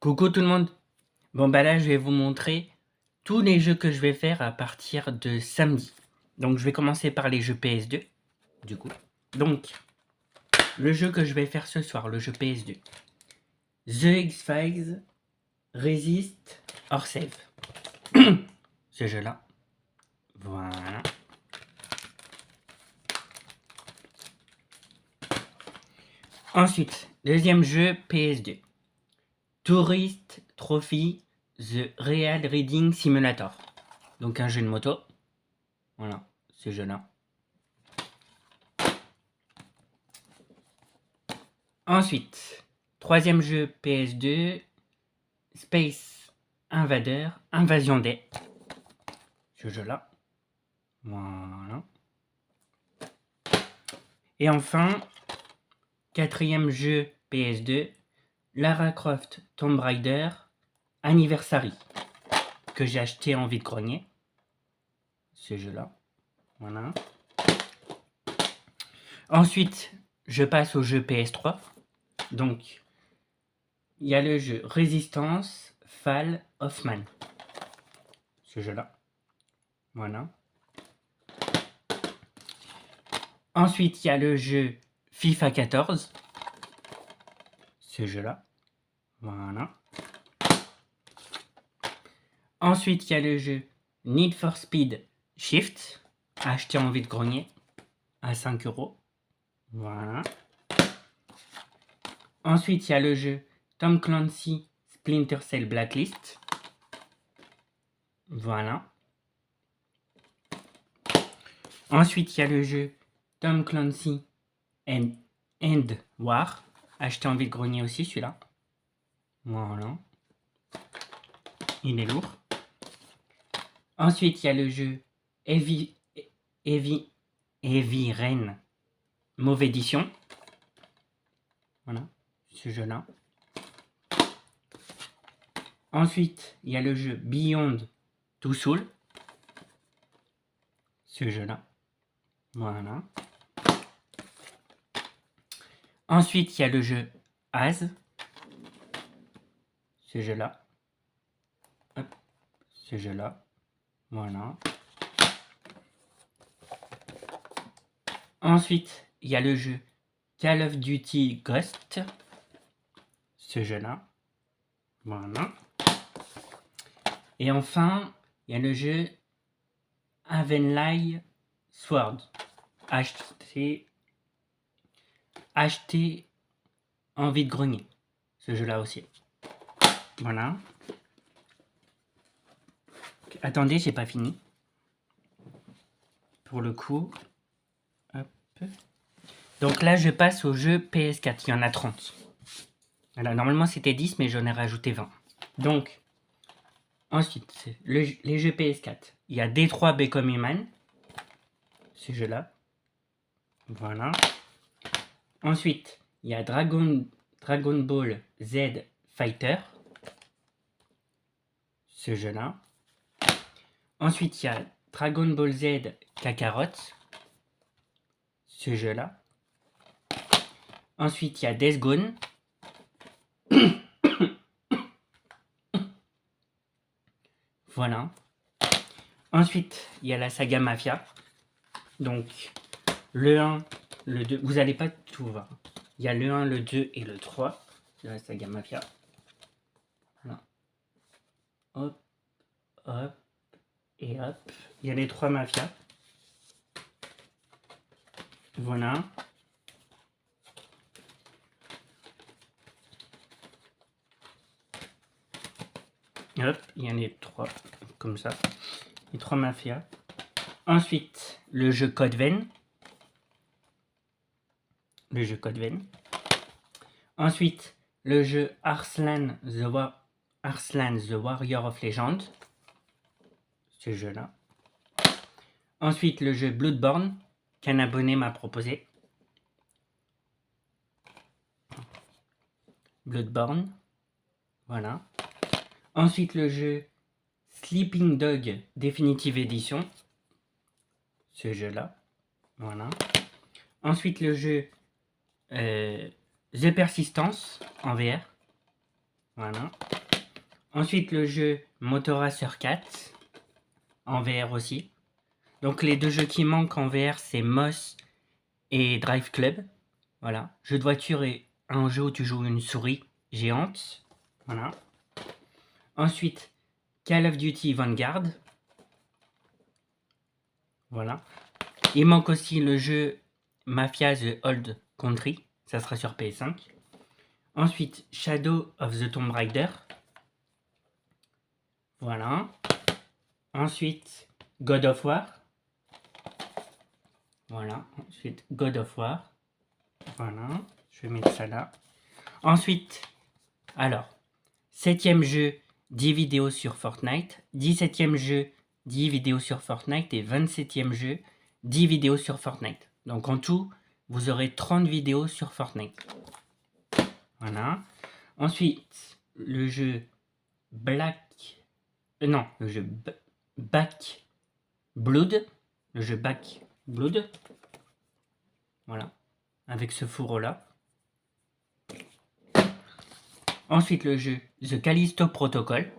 Coucou tout le monde. Bon bah là je vais vous montrer tous les jeux que je vais faire à partir de samedi. Donc je vais commencer par les jeux PS2 du coup. Donc le jeu que je vais faire ce soir, le jeu PS2. The X-Files Resist or Save. Ce jeu là. Voilà. Ensuite, deuxième jeu PS2. Tourist Trophy The Real Reading Simulator. Donc un jeu de moto. Voilà, ce jeu là. Ensuite, troisième jeu PS2, Space Invader, Invasion D. Ce jeu-là. Voilà. Et enfin, quatrième jeu PS2, Lara Croft Tomb Raider, Anniversary, que j'ai acheté en vide-grenier. Ce jeu-là. Voilà. Ensuite, je passe au jeu PS3. Donc, il y a le jeu Resistance Fall of Man. Ce jeu-là. Voilà. Ensuite, il y a le jeu FIFA 14. Ce jeu-là. Voilà. Ensuite, il y a le jeu Need for Speed Shift, acheté en vide-grenier à 5 €. Voilà. Ensuite, il y a le jeu Tom Clancy Splinter Cell Blacklist. Voilà. Ensuite, il y a le jeu Tom Clancy End War, acheté en vide-grenier aussi celui-là. Voilà. Il est lourd. Ensuite, il y a le jeu Heavy Rain, mauvaise édition. Voilà, ce jeu-là. Ensuite, il y a le jeu Beyond Two Souls. Ce jeu-là. Voilà. Ensuite, il y a le jeu Az. Ce jeu-là. Hop. Ce jeu-là. Voilà. Ensuite, il y a le jeu Call of Duty Ghost. Ce jeu-là. Voilà. Et enfin, il y a le jeu Heavenly Sword. Acheté en vide-grenier. Ce jeu-là aussi. Voilà. Attendez, j'ai pas fini. Pour le coup. Hop. Donc là, je passe au jeu PS4. Il y en a 30. Voilà, normalement, c'était 10, mais j'en ai rajouté 20. Donc, ensuite, les jeux PS4. Il y a Detroit Become Human. Ce jeu-là. Voilà. Ensuite, il y a Dragon Ball Z Fighter. Ce jeu-là. Ensuite, il y a Dragon Ball Z Kakarot. Ce jeu-là. Ensuite, il y a Death Gone. Voilà. Ensuite, il y a la saga Mafia. Donc, le 1, le 2. Vous n'allez pas tout voir. Il y a le 1, le 2 et le 3 de la saga Mafia. Voilà. Hop, hop, et hop. Il y a les 3 mafias. Voilà. Hop, il y en a les 3 comme ça. Les 3 mafias. Ensuite, le jeu Code Vein. Le jeu Code Vein. Ensuite, le jeu Arslan the Warrior of Legend. Ce jeu-là. Ensuite, le jeu Bloodborne, qu'un abonné m'a proposé. Bloodborne. Voilà. Ensuite, le jeu Sleeping Dog Definitive Edition. Ce jeu-là. Voilà. Ensuite, le jeu The Persistence en VR. Voilà. Ensuite, le jeu Motorracer 4, en VR aussi. Donc, les 2 jeux qui manquent en VR, c'est Moss et Drive Club. Voilà. Jeu de voiture et un jeu où tu joues une souris géante. Voilà. Ensuite, Call of Duty Vanguard. Voilà. Il manque aussi le jeu Mafia The Old Country. Ça sera sur PS5. Ensuite, Shadow of the Tomb Raider. Voilà. Ensuite, God of War. Voilà. Ensuite, God of War. Voilà. Je vais mettre ça là. Ensuite, alors, 7e jeu, 10 vidéos sur Fortnite. 17e jeu, 10 vidéos sur Fortnite. Et 27e jeu, 10 vidéos sur Fortnite. Donc en tout, vous aurez 30 vidéos sur Fortnite. Voilà. Ensuite, le jeu le jeu Back Blood. Le jeu Back Blood. Voilà. Avec ce fourreau-là. Ensuite, le jeu The Callisto Protocol.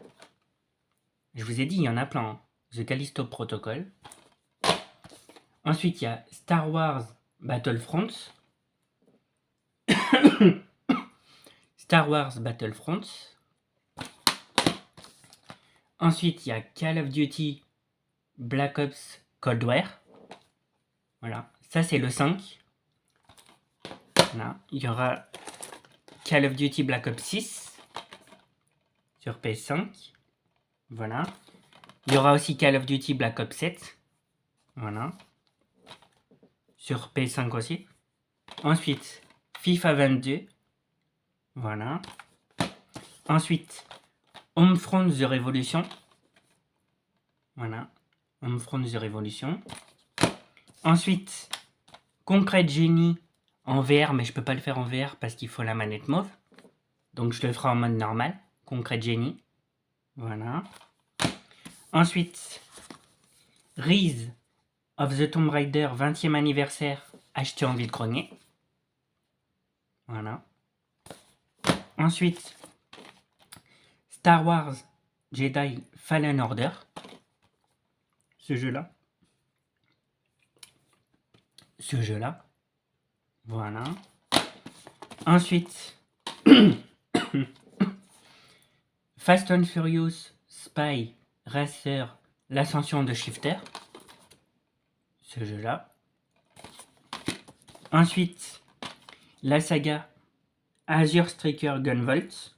Je vous ai dit, il y en a plein. Hein. The Callisto Protocol. Ensuite, il y a Star Wars Battlefront. Star Wars Battlefront. Ensuite, il y a Call of Duty Black Ops Cold War. Voilà. Ça, c'est le 5. Voilà. Il y aura Call of Duty Black Ops 6 sur PS5. Voilà. Il y aura aussi Call of Duty Black Ops 7. Voilà. Sur PS5 aussi. Ensuite, FIFA 22. Voilà. Ensuite, Homefront The Revolution. Voilà. Homefront The Revolution. Ensuite, Concrete Genie en VR, mais je peux pas le faire en VR parce qu'il faut la manette mauve. Donc je le ferai en mode normal. Concrete Genie. Voilà. Ensuite, Rise of the Tomb Raider 20e anniversaire acheté en vide-grenier. Voilà. Ensuite, Star Wars Jedi Fallen Order. Ce jeu-là. Voilà. Ensuite, Fast and Furious Spy Racer l'ascension de Shifter. Ce jeu-là. Ensuite, la saga Azure Striker Gunvolt.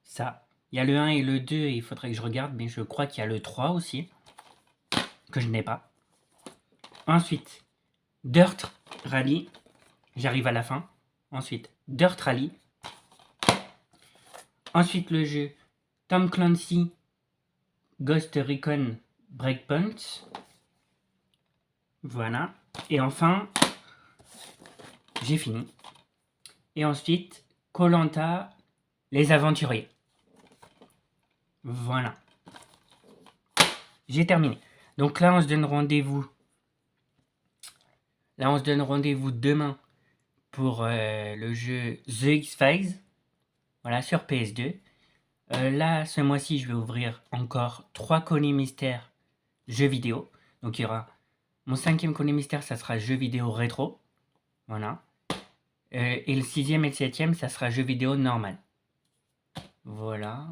Ça. Il y a le 1 et le 2, et il faudrait que je regarde, mais je crois qu'il y a le 3 aussi. Que je n'ai pas. Ensuite, Dirt Rally. J'arrive à la fin. Ensuite, Dirt Rally. Ensuite, le jeu Tom Clancy Ghost Recon Breakpoint. Voilà. Et enfin, j'ai fini. Et ensuite, Koh-Lanta Les Aventuriers. Voilà. J'ai terminé. Donc là, on se donne rendez-vous. Demain pour le jeu The X-Files. Voilà, sur PS2. Là, ce mois-ci, je vais ouvrir encore 3 colis mystères jeux vidéo. Donc il y aura mon 5e colis mystère, ça sera jeux vidéo rétro. Voilà. Et le 6e et le 7e, ça sera jeux vidéo normal. Voilà.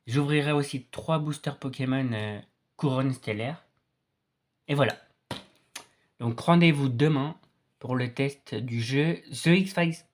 J'ouvrirai aussi 3 boosters Pokémon couronne stellaire. Et voilà. Donc rendez-vous demain pour le test du jeu The X-Files.